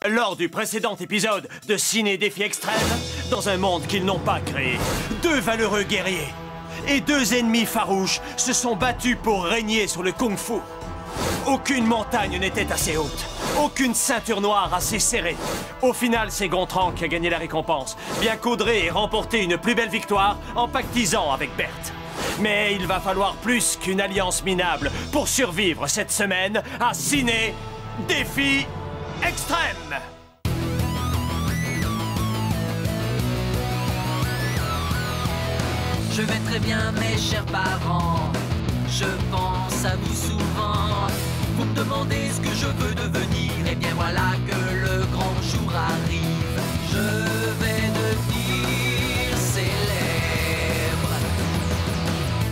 Lors du précédent épisode de Ciné Défi Extrême, dans un monde qu'ils n'ont pas créé, deux valeureux guerriers et deux ennemis farouches se sont battus pour régner sur le kung-fu. Aucune montagne n'était assez haute, aucune ceinture noire assez serrée. Au final, c'est Gontran qui a gagné la récompense, bien qu'Audrey ait remporté une plus belle victoire en pactisant avec Berthe. Mais il va falloir plus qu'une alliance minable pour survivre cette semaine à Ciné Défi Extrême. Je vais très bien, mes chers parents. Je pense à vous souvent. Vous me demandez ce que je veux devenir. Et bien voilà que le grand jour arrive. Je vais devenir célèbre.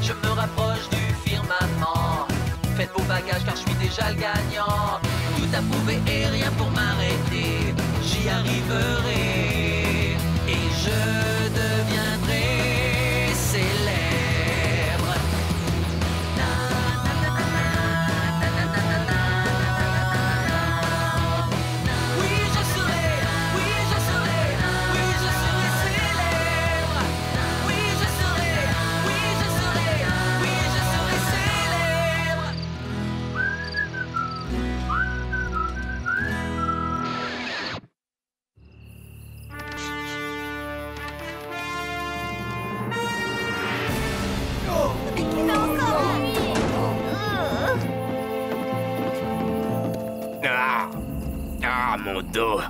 Je me rapproche du firmament. Faites vos bagages car je suis déjà le gagnant. Tout à prouver et rien pour m'arrêter. J'y arriverai. Et je deviendrai célèbre. Mon dos.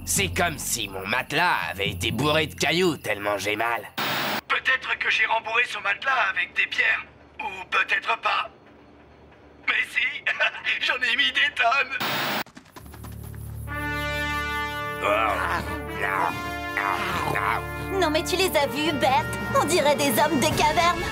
C'est comme si mon matelas avait été bourré de cailloux tellement j'ai mal. Peut-être que j'ai rembourré son matelas avec des pierres. Ou peut-être pas. Mais si, j'en ai mis des tonnes. Non mais tu les as vus, Berthe? On dirait des hommes des cavernes.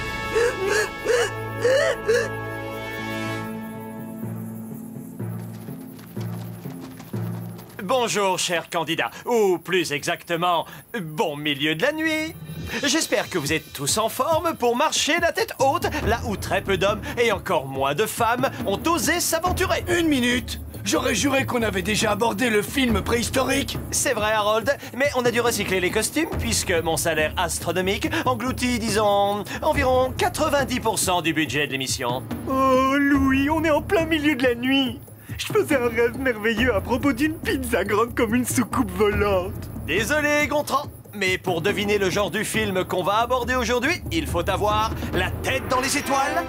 Bonjour, chers candidats, ou plus exactement, bon milieu de la nuit. J'espère que vous êtes tous en forme pour marcher la tête haute, là où très peu d'hommes et encore moins de femmes ont osé s'aventurer. Une minute. J'aurais juré qu'on avait déjà abordé le film préhistorique. C'est vrai, Harold, mais on a dû recycler les costumes puisque mon salaire astronomique engloutit, disons, environ 90% du budget de l'émission. Oh, Louis, on est en plein milieu de la nuit. Je faisais un rêve merveilleux à propos d'une pizza grande comme une soucoupe volante. Désolé, Gontran, mais pour deviner le genre du film qu'on va aborder aujourd'hui, il faut avoir la tête dans les étoiles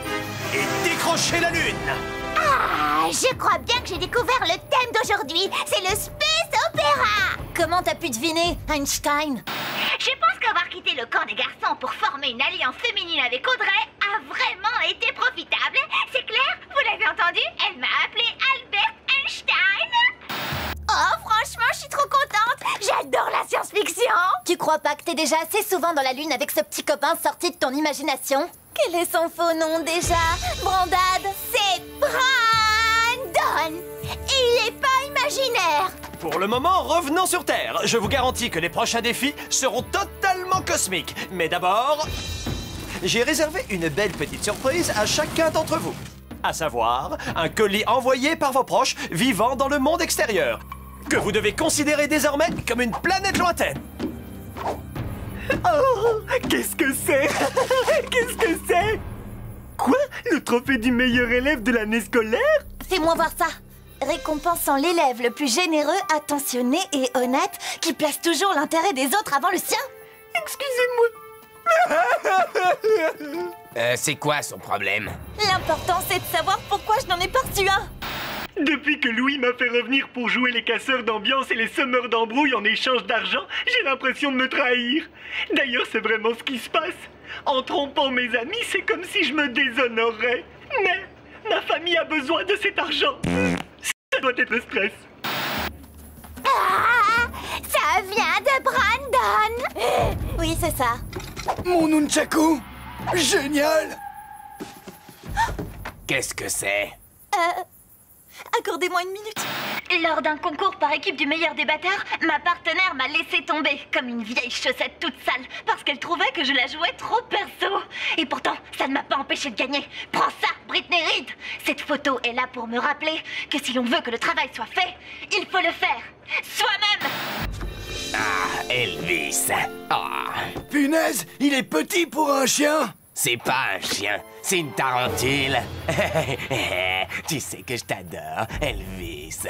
et décrocher la lune. Ah, je crois bien que j'ai découvert le thème d'aujourd'hui. C'est le Space Opera. Comment t'as pu deviner, Einstein? Je pense qu'avoir quitté le camp des garçons pour former une alliance féminine avec Audrey a vraiment été profitable. C'est clair? Vous l'avez entendu? Elle m'a appelé Albert Einstein. Oh, franchement, je suis trop contente. J'adore la science-fiction. Tu crois pas que t'es déjà assez souvent dans la lune avec ce petit copain sorti de ton imagination? Quel est son faux nom déjà? Brandad? C'est Brandon. Il est pas imaginaire. Pour le moment, revenons sur Terre. Je vous garantis que les prochains défis seront totalement cosmiques. Mais d'abord, j'ai réservé une belle petite surprise à chacun d'entre vous. À savoir, un colis envoyé par vos proches vivant dans le monde extérieur, que vous devez considérer désormais comme une planète lointaine. Oh, qu'est-ce que c'est? Qu'est-ce que c'est? Quoi? Le trophée du meilleur élève de l'année scolaire? Fais-moi voir ça. Récompensant l'élève le plus généreux, attentionné et honnête, qui place toujours l'intérêt des autres avant le sien. Excusez-moi. C'est quoi son problème? L'important, c'est de savoir pourquoi je n'en ai pas reçu un. Depuis que Louis m'a fait revenir pour jouer les casseurs d'ambiance et les semeurs d'embrouille en échange d'argent, j'ai l'impression de me trahir. D'ailleurs, c'est vraiment ce qui se passe. En trompant mes amis, c'est comme si je me déshonorais. Mais ma famille a besoin de cet argent. Ça doit être le stress. Ah, ça vient de Brandon. Oui, c'est ça. Mon nunchaku. Génial. Qu'est-ce que c'est? Accordez-moi une minute. Lors d'un concours par équipe du meilleur débatteur, ma partenaire m'a laissé tomber comme une vieille chaussette toute sale parce qu'elle trouvait que je la jouais trop perso. Et pourtant, ça ne m'a pas empêché de gagner. Prends ça, Britney Reed. Cette photo est là pour me rappeler que si l'on veut que le travail soit fait, il faut le faire soi-même. Ah, Elvis. Ah, Punaise, il est petit pour un chien. c'est pas un chien, c'est une tarentule. Tu sais que je t'adore, Elvis.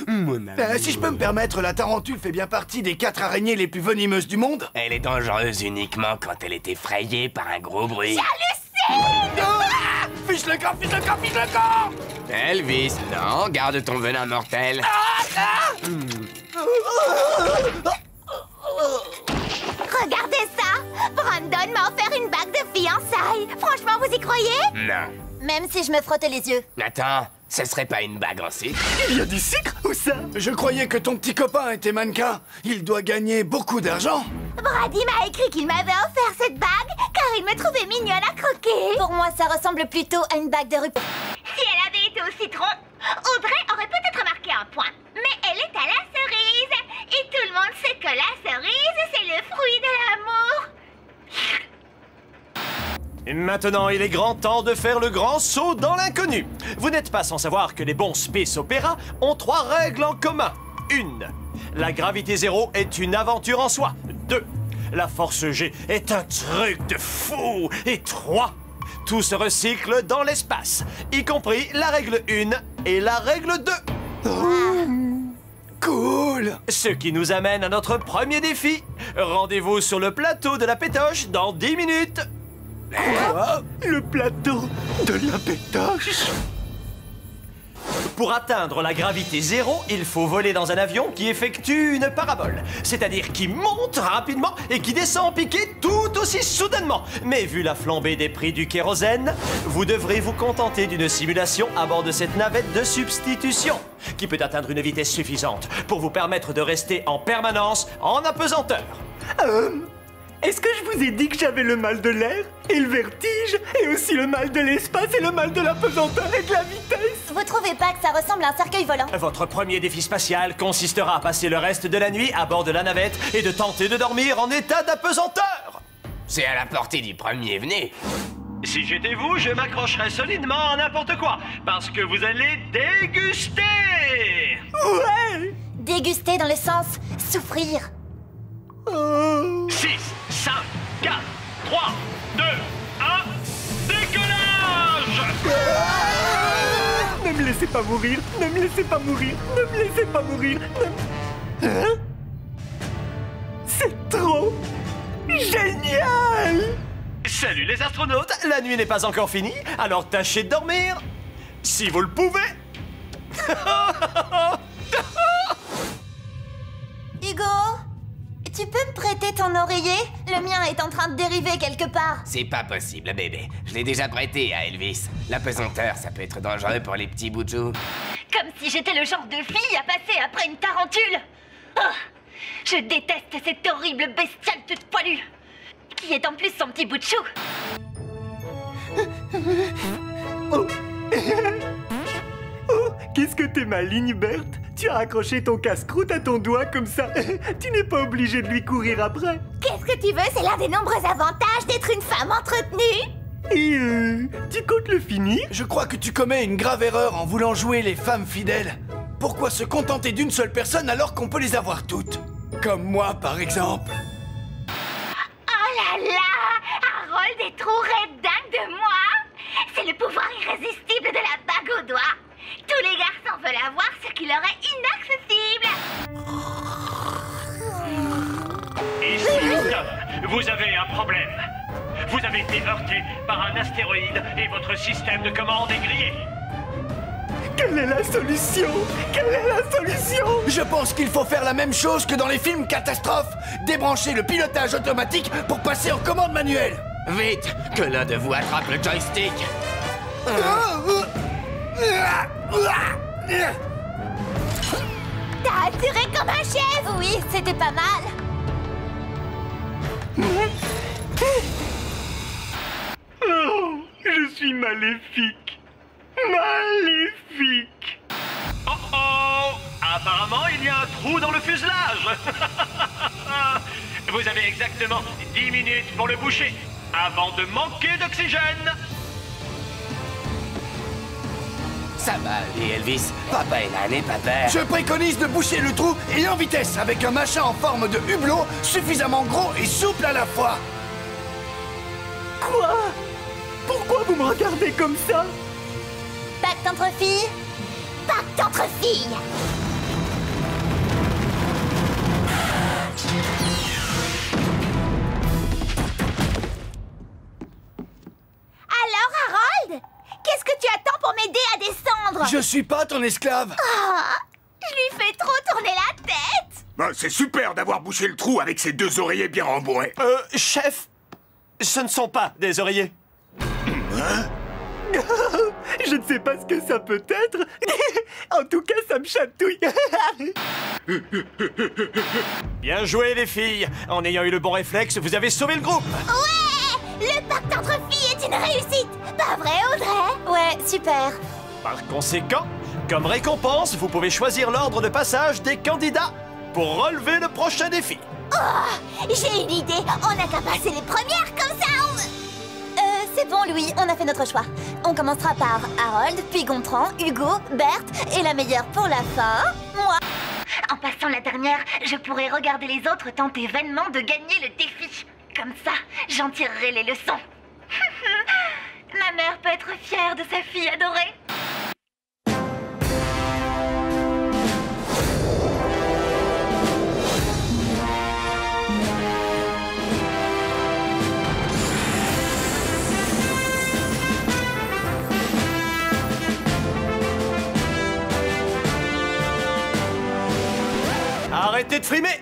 Mon ami. Si je peux me permettre, la tarentule fait bien partie des 4 araignées les plus venimeuses du monde. Elle est dangereuse uniquement quand elle est effrayée par un gros bruit. Ah, fiche le camp, fiche le camp, fiche le camp. Elvis, non, garde ton venin mortel. Regardez ça! Brandon m'a offert une bague de fiançailles. Franchement, vous y croyez? Non. Même si je me frottais les yeux. Attends, ce serait pas une bague en sucre? Il y a du sucre ou ça? Je croyais que ton petit copain était mannequin. Il doit gagner beaucoup d'argent. Brady m'a écrit qu'il m'avait offert cette bague car il me trouvait mignonne à croquer. Pour moi, ça ressemble plutôt à une bague de rupture. Si elle avait été au citron, Audrey aurait peut-être marqué un point. Mais elle est à la cerise. Et tout le monde sait que la cerise, c'est le fruit de l'amour. Et maintenant, il est grand temps de faire le grand saut dans l'inconnu. Vous n'êtes pas sans savoir que les bons space opéras ont 3 règles en commun. 1. La gravité zéro est une aventure en soi. 2. La force G est un truc de fou. Et 3. Tout se recycle dans l'espace, y compris la règle 1 et la règle 2. Cool. Ce qui nous amène à notre premier défi. Rendez-vous sur le plateau de la pétoche dans 10 minutes. Quoi? Le plateau de la pétoche? Pour atteindre la gravité zéro, il faut voler dans un avion qui effectue une parabole. C'est-à-dire qui monte rapidement et qui descend en piqué tout aussi soudainement. Mais vu la flambée des prix du kérosène, vous devrez vous contenter d'une simulation à bord de cette navette de substitution, qui peut atteindre une vitesse suffisante pour vous permettre de rester en permanence en apesanteur. Est-ce que je vous ai dit que j'avais le mal de l'air et le vertige et aussi le mal de l'espace et le mal de la pesanteur et de la vitesse? Vous trouvez pas que ça ressemble à un cercueil volant? Votre premier défi spatial consistera à passer le reste de la nuit à bord de la navette et de tenter de dormir en état d'apesanteur. C'est à la portée du premier venu. Si j'étais vous, je m'accrocherais solidement à n'importe quoi, parce que vous allez déguster. Ouais! Déguster dans le sens souffrir. 6, 5, 4, 3, 2, 1, décollage! Ne me laissez pas mourir! Ne me laissez pas mourir! Ne me laissez pas mourir! Hein? C'est trop génial! Salut les astronautes, la nuit n'est pas encore finie, alors tâchez de dormir, si vous le pouvez. Hugo, tu peux me prêter ton oreiller? Le mien est en train de dériver quelque part. C'est pas possible, bébé. Je l'ai déjà prêté à Elvis. L'apesanteur, ça peut être dangereux pour les petits bouts de chou. Comme si j'étais le genre de fille à passer après une tarentule. Oh, je déteste cette horrible bestiale toute poilue, qui est en plus son petit bout de chou. Oh. Oh, qu'est-ce que t'es maligne, Berthe? Tu as accroché ton casse-croûte à ton doigt comme ça. Tu n'es pas obligé de lui courir après. Qu'est-ce que tu veux? C'est l'un des nombreux avantages d'être une femme entretenue. Et tu comptes le finir? Je crois que tu commets une grave erreur en voulant jouer les femmes fidèles. Pourquoi se contenter d'une seule personne alors qu'on peut les avoir toutes? Comme moi, par exemple. Oh là là! Harold est trop dingue de moi! C'est le pouvoir irrésistible de la bague au doigt! Tous les garçons veulent avoir ce qui leur est inaccessible! Ici Houston, vous avez un problème. Vous avez été heurté par un astéroïde et votre système de commande est grillé. Quelle est la solution? Quelle est la solution? Je pense qu'il faut faire la même chose que dans les films catastrophes. Débrancher le pilotage automatique pour passer en commande manuelle. Vite, que l'un de vous attrape le joystick. T'as assuré comme un chef. Oui, c'était pas mal. Oh, je suis maléfique. Maléfique. Oh oh! Apparemment, il y a un trou dans le fuselage. Vous avez exactement 10 minutes pour le boucher, avant de manquer d'oxygène. Ça va aller, Elvis. Papa est là, n'est pas peur. Je préconise de boucher le trou et en vitesse avec un machin en forme de hublot suffisamment gros et souple à la fois. Quoi? Pourquoi vous me regardez comme ça? Pacte entre filles. Pacte entre filles. Alors, Harold, qu'est-ce que tu attends pour m'aider à descendre? Je suis pas ton esclave. Ah, je lui fais trop tourner la tête. Bah, c'est super d'avoir bouché le trou avec ces 2 oreillers bien rembourrés. Chef, ce ne sont pas des oreillers. Je ne sais pas ce que ça peut être. En tout cas, ça me chatouille. Bien joué, les filles. En ayant eu le bon réflexe, vous avez sauvé le groupe. Ouais, le pacte entre filles est une réussite. Pas vrai, Audrey? Ouais, super. Par conséquent, comme récompense, vous pouvez choisir l'ordre de passage des candidats pour relever le prochain défi. Oh, j'ai une idée. On n'a qu'à passer les premières comme ça. C'est bon, Louis, on a fait notre choix. On commencera par Harold, puis Gontran, Hugo, Berthe, et la meilleure pour la fin, moi. En passant la dernière, je pourrais regarder les autres tenter vainement de gagner le défi. Comme ça, j'en tirerai les leçons. Ma mère peut être fière de sa fille adorée. Arrêtez de frimer!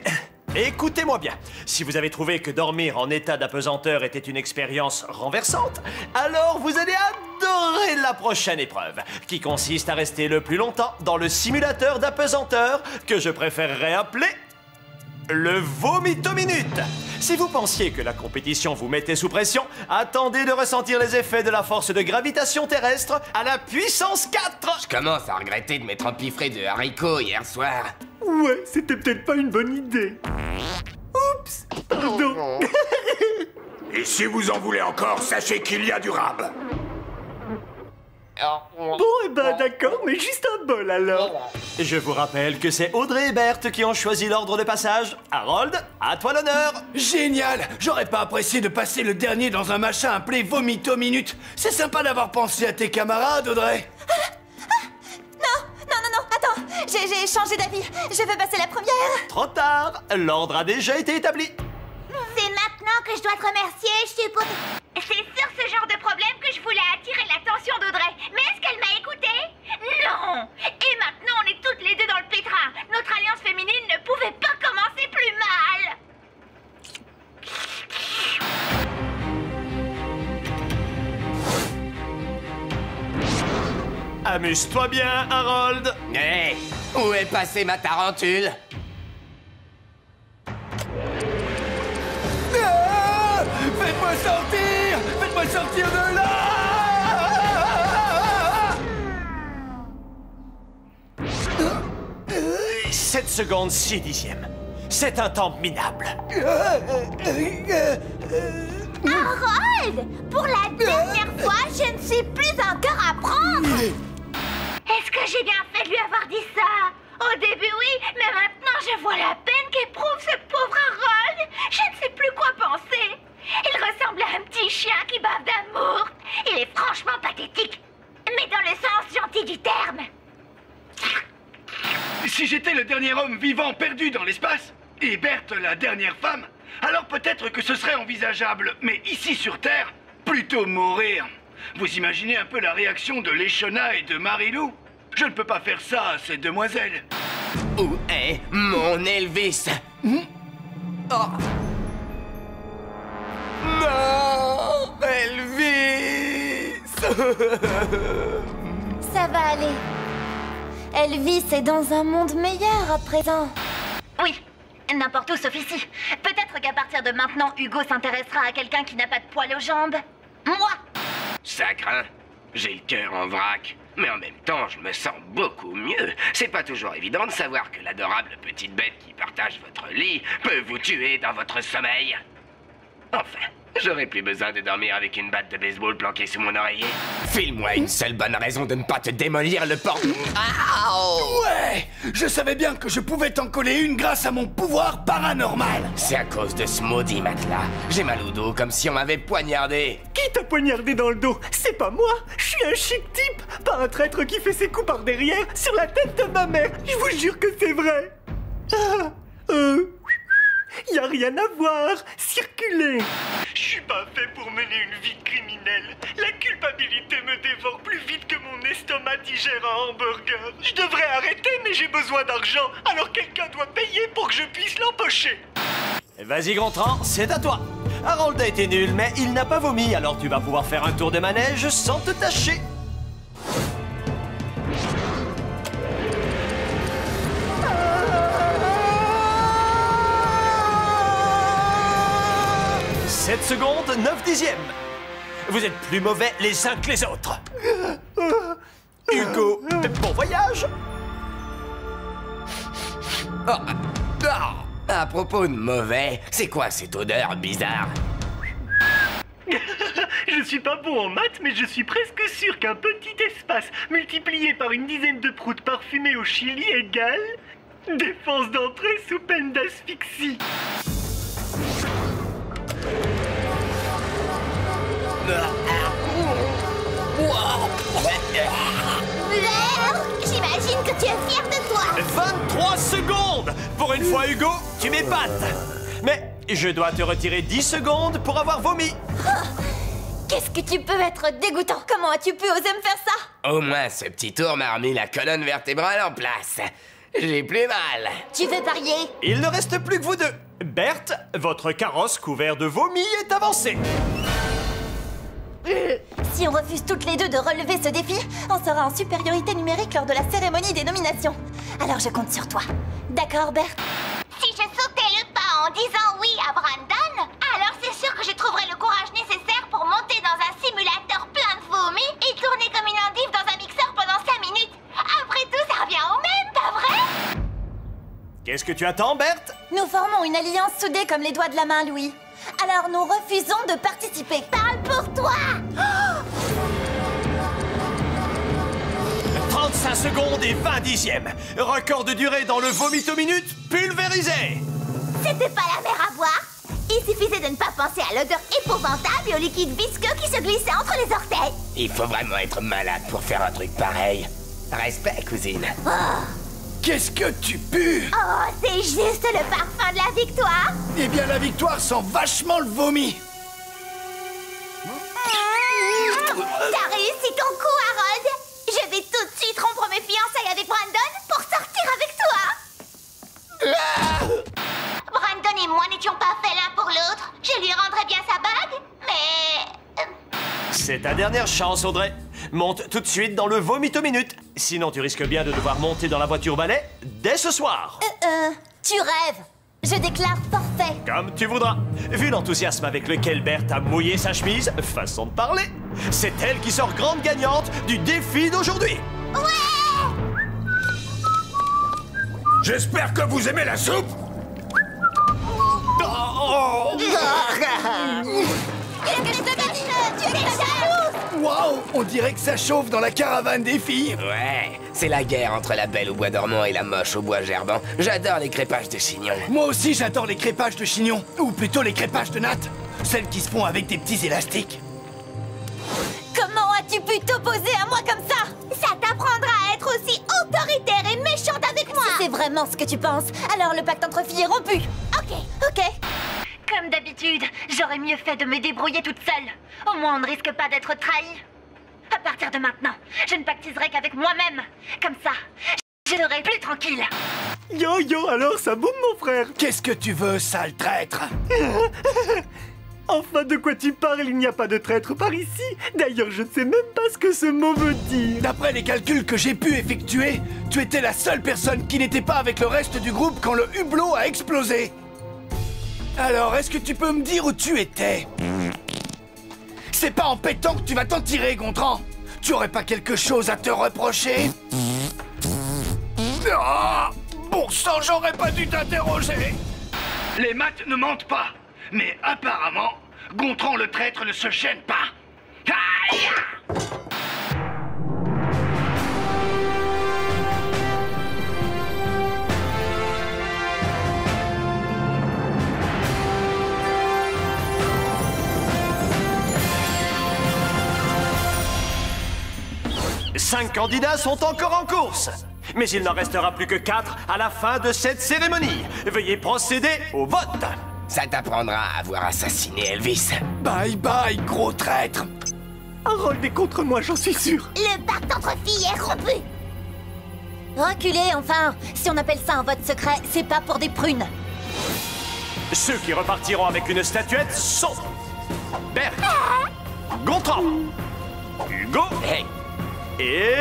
Écoutez-moi bien. Si vous avez trouvé que dormir en état d'apesanteur était une expérience renversante, alors vous allez adorer la prochaine épreuve, qui consiste à rester le plus longtemps dans le simulateur d'apesanteur que je préférerais appeler le Vomito-Minute. Si vous pensiez que la compétition vous mettait sous pression, attendez de ressentir les effets de la force de gravitation terrestre à la puissance 4. Je commence à regretter de m'être empiffré de haricots hier soir. Ouais, c'était peut-être pas une bonne idée. Oups, pardon. Et si vous en voulez encore, sachez qu'il y a du rab. Bon, eh ben d'accord, mais juste un bol alors. Je vous rappelle que c'est Audrey et Berthe qui ont choisi l'ordre de passage. Harold, à toi l'honneur. Génial. J'aurais pas apprécié de passer le dernier dans un machin appelé Vomito-Minute. C'est sympa d'avoir pensé à tes camarades, Audrey. Non, attends, j'ai changé d'avis. Je veux passer la première. Trop tard, l'ordre a déjà été établi. C'est maintenant que je dois te remercier, je suppose. C'est sur ce genre de problème que je voulais attirer l'attention d'Audrey. Mais est-ce qu'elle m'a écoutée? Non. Et maintenant, on est toutes les deux dans le pétrin. Notre alliance féminine ne pouvait pas commencer plus mal. Amuse-toi bien, Harold. Hé, où est passée ma tarentule? Ah, faites-moi sortir! Faites-moi sortir de là! 7 secondes 6 dixièmes. C'est un temps minable. Harold, pour la dernière fois, je ne suis plus encore à prendre. Est-ce que j'ai bien fait de lui avoir dit ça? Au début, oui, mais maintenant, je vois la peine qu'éprouve ce pauvre Harold. Je ne sais plus quoi penser. Il ressemble à un petit chien qui bave d'amour. Il est franchement pathétique, mais dans le sens gentil du terme. Si j'étais le dernier homme vivant perdu dans l'espace, et Berthe la dernière femme, alors peut-être que ce serait envisageable. Mais ici sur Terre, plutôt mourir. Vous imaginez un peu la réaction de Léchona et de Marilou? Je ne peux pas faire ça à ces demoiselles. Où est mon Elvis? Oh. Non, Elvis! Ça va aller. Elvis est dans un monde meilleur à présent. Oui, n'importe où sauf ici. Peut-être qu'à partir de maintenant, Hugo s'intéressera à quelqu'un qui n'a pas de poils aux jambes. Moi! Ça craint. J'ai le cœur en vrac. Mais en même temps, je me sens beaucoup mieux. C'est pas toujours évident de savoir que l'adorable petite bête qui partage votre lit peut vous tuer dans votre sommeil. Enfin, j'aurais plus besoin de dormir avec une batte de baseball planquée sous mon oreiller. File-moi une seule bonne raison de ne pas te démolir le port... Ouais! Je savais bien que je pouvais t'en coller une grâce à mon pouvoir paranormal. C'est à cause de ce maudit matelas. J'ai mal au dos comme si on m'avait poignardé. Qui t'a poignardé dans le dos? C'est pas moi. Je suis un chic type, pas un traître qui fait ses coups par derrière sur la tête de ma mère. Je vous jure que c'est vrai. Y a rien à voir. Circulez. Je suis pas fait pour mener une vie criminelle. La culpabilité me dévore plus vite que mon estomac digère un hamburger. Je devrais arrêter, mais j'ai besoin d'argent. Alors quelqu'un doit payer pour que je puisse l'empocher. Vas-y, Gontran, c'est à toi. Harold a été nul, mais il n'a pas vomi, alors tu vas pouvoir faire un tour de manège sans te tâcher. « 7 secondes, 9 dixièmes. Vous êtes plus mauvais les uns que les autres. Hugo, bon voyage. À propos de mauvais, c'est quoi cette odeur bizarre? Je suis pas bon en maths, mais je suis presque sûr qu'un petit espace multiplié par une dizaine de proutes parfumées au chili égale défense d'entrée sous peine d'asphyxie. J'imagine que tu es fier de toi. 23 secondes. Pour une fois, Hugo, tu m'épates. Mais je dois te retirer 10 secondes pour avoir vomi. Qu'est-ce que tu peux être dégoûtant? Comment as-tu pu oser me faire ça? Au moins, ce petit tour m'a remis la colonne vertébrale en place. J'ai plus mal. Tu veux parier? Il ne reste plus que vous deux. Berthe, votre carrosse couvert de vomi est avancé. Si on refuse toutes les deux de relever ce défi, on sera en supériorité numérique lors de la cérémonie des nominations. Alors je compte sur toi. D'accord, Berthe? Si je sautais le pas en disant oui à Brandon, alors c'est sûr que je trouverai le courage nécessaire pour monter dans un simulateur plein de vomi et tourner comme une endive dans un mixeur pendant 5 minutes. Après tout, ça revient au même, pas vrai? Qu'est-ce que tu attends, Berthe? Nous formons une alliance soudée comme les doigts de la main, Louis. Alors nous refusons de participer. Parle pour toi! 35 secondes et 20 dixièmes. Record de durée dans le vomito-minute pulvérisé. C'était pas la mer à boire. Il suffisait de ne pas penser à l'odeur épouvantable et au liquide visqueux qui se glissait entre les orteils. Il faut vraiment être malade pour faire un truc pareil. Respect, cousine. Qu'est-ce que tu pues? Oh, c'est juste le parfum de la victoire. Eh bien, la victoire sent vachement le vomi. T'as réussi ton coup, Harold. Je vais tout de suite rompre mes fiançailles avec Brandon pour sortir avec toi. Brandon et moi n'étions pas faits l'un pour l'autre. Je lui rendrai bien sa bague, mais... C'est ta dernière chance, Audrey. Monte tout de suite dans le vomito-minute. Sinon, tu risques bien de devoir monter dans la voiture balai dès ce soir. Tu rêves. Je déclare forfait. Comme tu voudras. Vu l'enthousiasme avec lequel Berthe a mouillé sa chemise, façon de parler, c'est elle qui sort grande gagnante du défi d'aujourd'hui. Ouais! J'espère que vous aimez la soupe. Waouh, on dirait que ça chauffe dans la caravane des filles. Ouais, c'est la guerre entre la belle au bois dormant et la moche au bois gerbant. J'adore les crêpages de chignon. Moi aussi, j'adore les crêpages de chignon. Ou plutôt les crêpages de natte. Celles qui se font avec des petits élastiques. Comment as-tu pu t'opposer à moi comme ça? Ça t'apprendra à être aussi autoritaire et méchante avec moi. Si c'est vraiment ce que tu penses, alors le pacte entre filles est rompu. Ok. Comme d'habitude, j'aurais mieux fait de me débrouiller toute seule. Au moins, on ne risque pas d'être trahi. À partir de maintenant, je ne pactiserai qu'avec moi-même. Comme ça, je serai plus tranquille. Yo, alors ça boum, mon frère. Qu'est-ce que tu veux, sale traître? Enfin, de quoi tu parles? Il n'y a pas de traître par ici. D'ailleurs, je ne sais même pas ce que ce mot veut dire. D'après les calculs que j'ai pu effectuer, tu étais la seule personne qui n'était pas avec le reste du groupe quand le hublot a explosé. Alors, est-ce que tu peux me dire où tu étais? C'est pas en pétant que tu vas t'en tirer, Gontran. Tu aurais pas quelque chose à te reprocher? Ah, bon sang, j'aurais pas dû t'interroger. Les maths ne mentent pas. Mais apparemment, Gontran le traître ne se gêne pas. Aïe! Cinq candidats sont encore en course. Mais il n'en restera plus que 4 à la fin de cette cérémonie. Veuillez procéder au vote. Ça t'apprendra à avoir assassiné Elvis. Bye bye, gros traître. Harold est contre moi, j'en suis sûr. Le pacte entre filles est rompu. Reculez, enfin. Si on appelle ça un vote secret, c'est pas pour des prunes. Ceux qui repartiront avec une statuette sont... Bert, Gontran, Hugo Hey, et...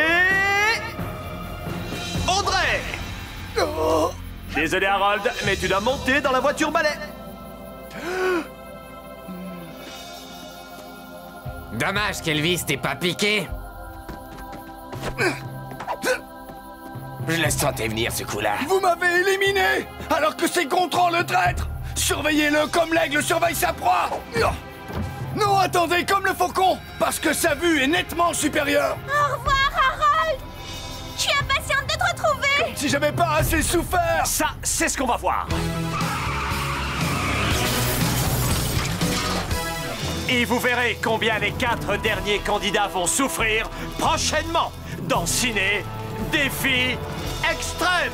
Audrey. Oh. Désolé Harold, mais tu dois monter dans la voiture balai. dommage qu'Elvis t'ait pas piqué. Je le sentais venir ce coup-là. Vous m'avez éliminé, alors que c'est Gontran le traître. Surveillez-le comme l'aigle surveille sa proie. Non, attendez, comme le faucon, parce que sa vue est nettement supérieure. Au revoir, Harold. Je suis impatiente de te retrouver. Si j'avais pas assez souffert. Ça, c'est ce qu'on va voir. Et vous verrez combien les 4 derniers candidats vont souffrir prochainement dans Ciné Défi Extrême.